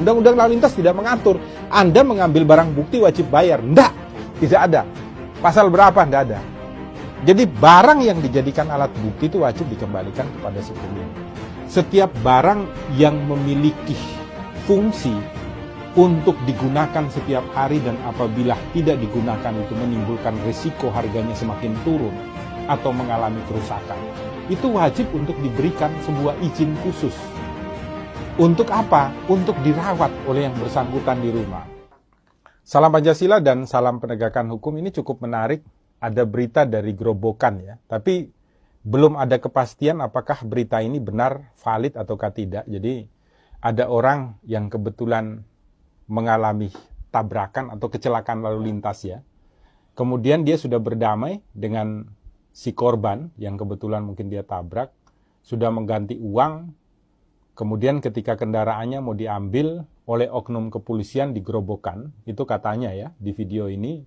Undang-undang lalu lintas tidak mengatur Anda mengambil barang bukti wajib bayar. Enggak, tidak ada. Pasal berapa? Enggak ada. Jadi barang yang dijadikan alat bukti itu wajib dikembalikan kepada si pemilik. Setiap barang yang memiliki fungsi untuk digunakan setiap hari dan apabila tidak digunakan itu menimbulkan risiko harganya semakin turun atau mengalami kerusakan, itu wajib untuk diberikan sebuah izin khusus. Untuk apa? Untuk dirawat oleh yang bersangkutan di rumah. Salam Pancasila dan salam penegakan hukum ini cukup menarik. Ada berita dari Grobogan ya, tapi belum ada kepastian apakah berita ini benar, valid ataukah tidak. Jadi ada orang yang kebetulan mengalami tabrakan atau kecelakaan lalu lintas ya. Kemudian dia sudah berdamai dengan si korban yang kebetulan mungkin dia tabrak, sudah mengganti uang. Kemudian ketika kendaraannya mau diambil oleh oknum kepolisian di Grobogan, itu katanya ya di video ini,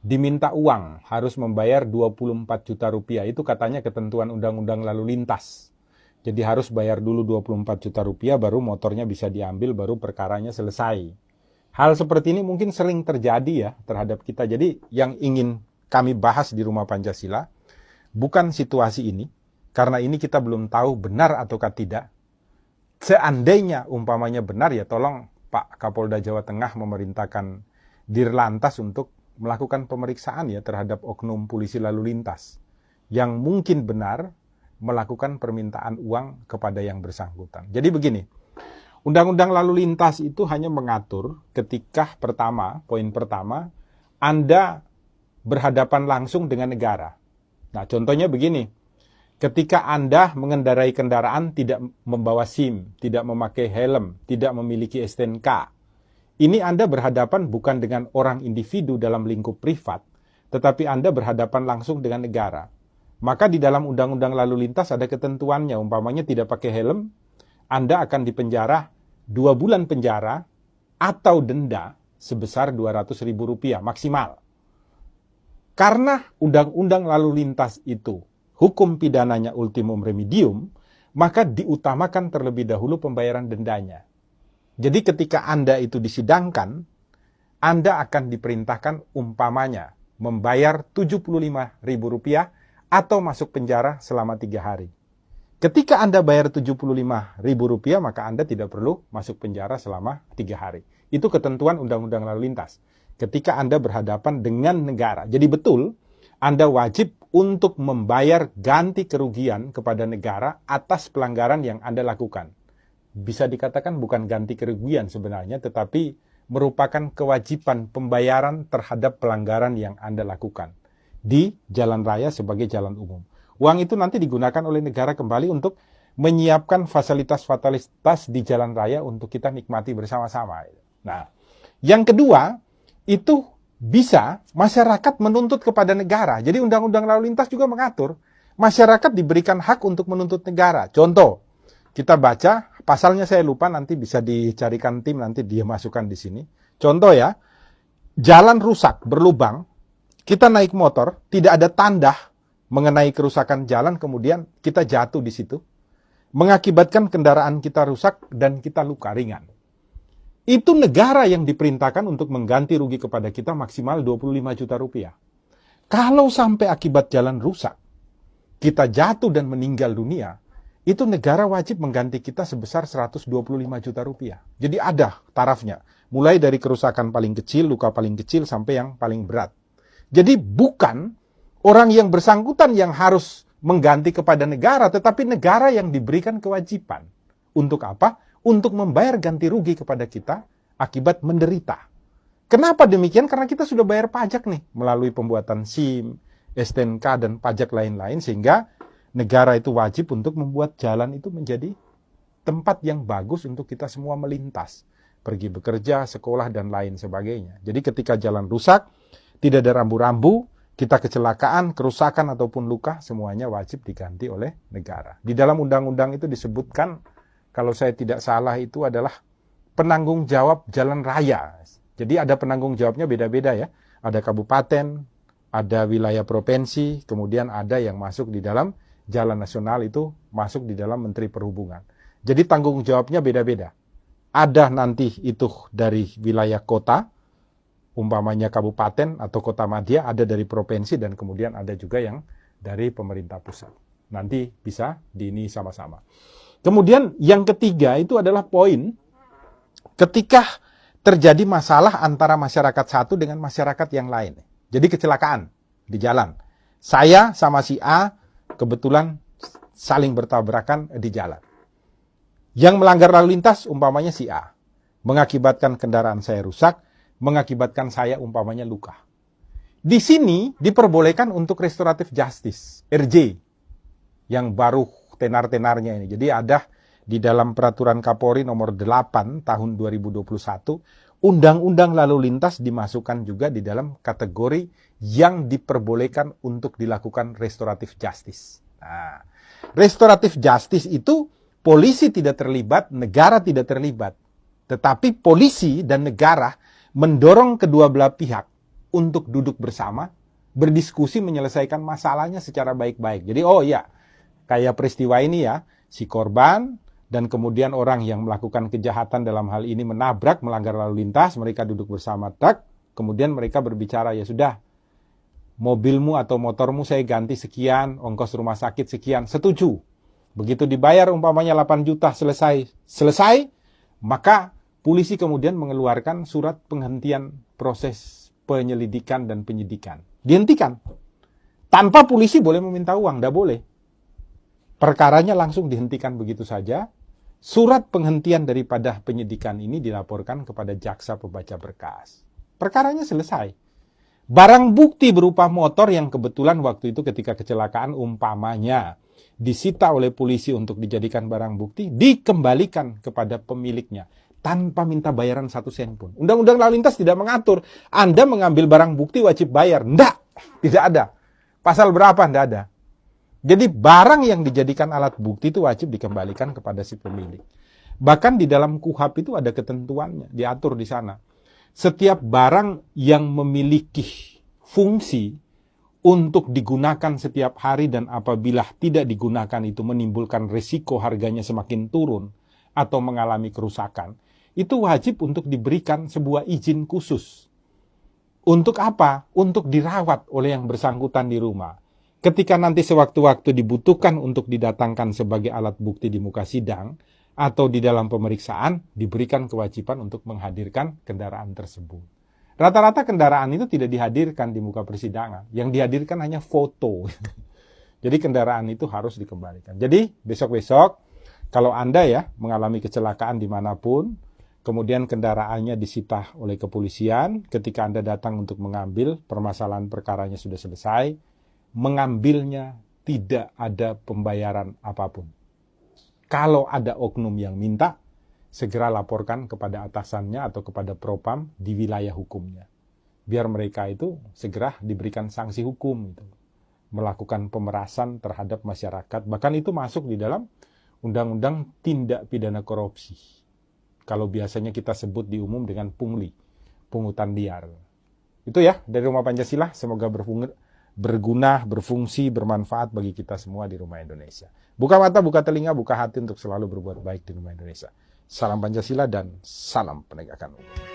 diminta uang, harus membayar 24 juta rupiah. Itu katanya ketentuan undang-undang lalu lintas. Jadi harus bayar dulu 24 juta rupiah, baru motornya bisa diambil, baru perkaranya selesai. Hal seperti ini mungkin sering terjadi ya terhadap kita. Jadi yang ingin kami bahas di Rumah Pancasila, bukan situasi ini, karena ini kita belum tahu benar ataukah tidak. Seandainya umpamanya benar ya tolong Pak Kapolda Jawa Tengah memerintahkan Dirlantas untuk melakukan pemeriksaan ya terhadap oknum polisi lalu lintas yang mungkin benar melakukan permintaan uang kepada yang bersangkutan. Jadi begini, Undang-Undang lalu lintas itu hanya mengatur ketika poin pertama, Anda berhadapan langsung dengan negara. Nah, contohnya begini, ketika Anda mengendarai kendaraan tidak membawa SIM, tidak memakai helm, tidak memiliki STNK, ini Anda berhadapan bukan dengan orang individu dalam lingkup privat, tetapi Anda berhadapan langsung dengan negara. Maka di dalam Undang-Undang lalu lintas ada ketentuannya, umpamanya tidak pakai helm, Anda akan dipenjara 2 bulan penjara atau denda sebesar Rp200.000 maksimal. Karena Undang-Undang lalu lintas itu hukum pidananya ultimum remedium, maka diutamakan terlebih dahulu pembayaran dendanya. Jadi ketika Anda itu disidangkan, Anda akan diperintahkan umpamanya membayar Rp75.000 atau masuk penjara selama 3 hari. Ketika Anda bayar Rp75.000, maka Anda tidak perlu masuk penjara selama 3 hari. Itu ketentuan Undang-Undang lalu lintas. Ketika Anda berhadapan dengan negara. Jadi betul, Anda wajib untuk membayar ganti kerugian kepada negara atas pelanggaran yang Anda lakukan. Bisa dikatakan bukan ganti kerugian sebenarnya, tetapi merupakan kewajiban pembayaran terhadap pelanggaran yang Anda lakukan di jalan raya sebagai jalan umum. Uang itu nanti digunakan oleh negara kembali untuk menyiapkan fasilitas-fasilitas di jalan raya untuk kita nikmati bersama-sama. Nah, yang kedua, itu bisa masyarakat menuntut kepada negara. Jadi Undang-Undang lalu lintas juga mengatur masyarakat diberikan hak untuk menuntut negara. Contoh, kita baca, pasalnya saya lupa, nanti bisa dicarikan tim, nanti dia masukkan di sini. Contoh ya, jalan rusak, berlubang, kita naik motor, tidak ada tanda mengenai kerusakan jalan, kemudian kita jatuh di situ, mengakibatkan kendaraan kita rusak dan kita luka ringan. Itu negara yang diperintahkan untuk mengganti rugi kepada kita maksimal Rp25 juta. Kalau sampai akibat jalan rusak, kita jatuh dan meninggal dunia, itu negara wajib mengganti kita sebesar Rp125 juta. Jadi ada tarafnya. Mulai dari kerusakan paling kecil, luka paling kecil, sampai yang paling berat. Jadi bukan orang yang bersangkutan yang harus mengganti kepada negara, tetapi negara yang diberikan kewajiban. Untuk apa? Untuk membayar ganti rugi kepada kita akibat menderita. Kenapa demikian? Karena kita sudah bayar pajak nih, melalui pembuatan SIM, STNK, dan pajak lain-lain, sehingga negara itu wajib untuk membuat jalan itu menjadi tempat yang bagus untuk kita semua melintas, pergi bekerja, sekolah, dan lain sebagainya. Jadi ketika jalan rusak, tidak ada rambu-rambu, kita kecelakaan, kerusakan, ataupun luka, semuanya wajib diganti oleh negara. Di dalam undang-undang itu disebutkan, kalau saya tidak salah itu adalah penanggung jawab jalan raya. Jadi ada penanggung jawabnya beda-beda ya. Ada kabupaten, ada wilayah provinsi, kemudian ada yang masuk di dalam jalan nasional, itu masuk di dalam Menteri Perhubungan. Jadi tanggung jawabnya beda-beda. ada nanti itu dari wilayah kota, umpamanya kabupaten atau kota madya, ada dari provinsi, dan kemudian ada juga yang dari pemerintah pusat. Nanti bisa ini sama-sama. Kemudian yang ketiga itu adalah poin ketika terjadi masalah antara masyarakat satu dengan masyarakat yang lain. Jadi kecelakaan di jalan. Saya sama si A kebetulan saling bertabrakan di jalan. Yang melanggar lalu lintas umpamanya si A. Mengakibatkan kendaraan saya rusak, mengakibatkan saya umpamanya luka. Di sini diperbolehkan untuk restoratif justice, RJ, yang baru tenar-tenarnya ini. Jadi ada di dalam peraturan Kapolri nomor 8 tahun 2021, Undang-Undang Lalu Lintas dimasukkan juga di dalam kategori yang diperbolehkan untuk dilakukan restoratif justice. Nah, restoratif justice itu polisi tidak terlibat, negara tidak terlibat. Tetapi polisi dan negara mendorong kedua belah pihak untuk duduk bersama, berdiskusi menyelesaikan masalahnya secara baik-baik. Jadi oh ya, kayak peristiwa ini ya, si korban dan kemudian orang yang melakukan kejahatan dalam hal ini menabrak, melanggar lalu lintas, mereka duduk bersama truk, kemudian mereka berbicara, ya sudah, mobilmu atau motormu saya ganti sekian, ongkos rumah sakit sekian, setuju. Begitu dibayar umpamanya 8 juta selesai, maka polisi kemudian mengeluarkan surat penghentian proses penyelidikan dan penyidikan. Dihentikan. Tanpa polisi boleh meminta uang, tidak boleh. Perkaranya langsung dihentikan begitu saja. Surat penghentian daripada penyidikan ini dilaporkan kepada jaksa pembaca berkas. Perkaranya selesai. Barang bukti berupa motor yang kebetulan waktu itu ketika kecelakaan umpamanya disita oleh polisi untuk dijadikan barang bukti, dikembalikan kepada pemiliknya tanpa minta bayaran 1 sen pun. Undang-Undang Lalu Lintas tidak mengatur Anda mengambil barang bukti wajib bayar. Tidak ada. Pasal berapa? Tidak ada. Jadi barang yang dijadikan alat bukti itu wajib dikembalikan kepada si pemilik. Bahkan di dalam KUHP itu ada ketentuannya, diatur di sana. Setiap barang yang memiliki fungsi untuk digunakan setiap hari dan apabila tidak digunakan itu menimbulkan risiko harganya semakin turun atau mengalami kerusakan, itu wajib untuk diberikan sebuah izin khusus. Untuk apa? Untuk dirawat oleh yang bersangkutan di rumah. Ketika nanti sewaktu-waktu dibutuhkan untuk didatangkan sebagai alat bukti di muka sidang atau di dalam pemeriksaan, diberikan kewajiban untuk menghadirkan kendaraan tersebut. Rata-rata kendaraan itu tidak dihadirkan di muka persidangan. Yang dihadirkan hanya foto. Jadi kendaraan itu harus dikembalikan. Jadi besok-besok kalau Anda ya mengalami kecelakaan dimanapun, kemudian kendaraannya disita oleh kepolisian, ketika Anda datang untuk mengambil, permasalahan perkaranya sudah selesai, mengambilnya tidak ada pembayaran apapun. Kalau ada oknum yang minta, segera laporkan kepada atasannya atau kepada propam di wilayah hukumnya. Biar mereka itu segera diberikan sanksi hukum, gitu. Melakukan pemerasan terhadap masyarakat. Bahkan itu masuk di dalam Undang-Undang Tindak Pidana Korupsi. Kalau biasanya kita sebut di umum dengan pungli, pungutan liar. Itu ya dari Rumah Pancasila, semoga berguna, berfungsi, bermanfaat bagi kita semua di Rumah Indonesia. Buka mata, buka telinga, buka hati untuk selalu berbuat baik di Rumah Indonesia. Salam Pancasila dan salam penegakan hukum.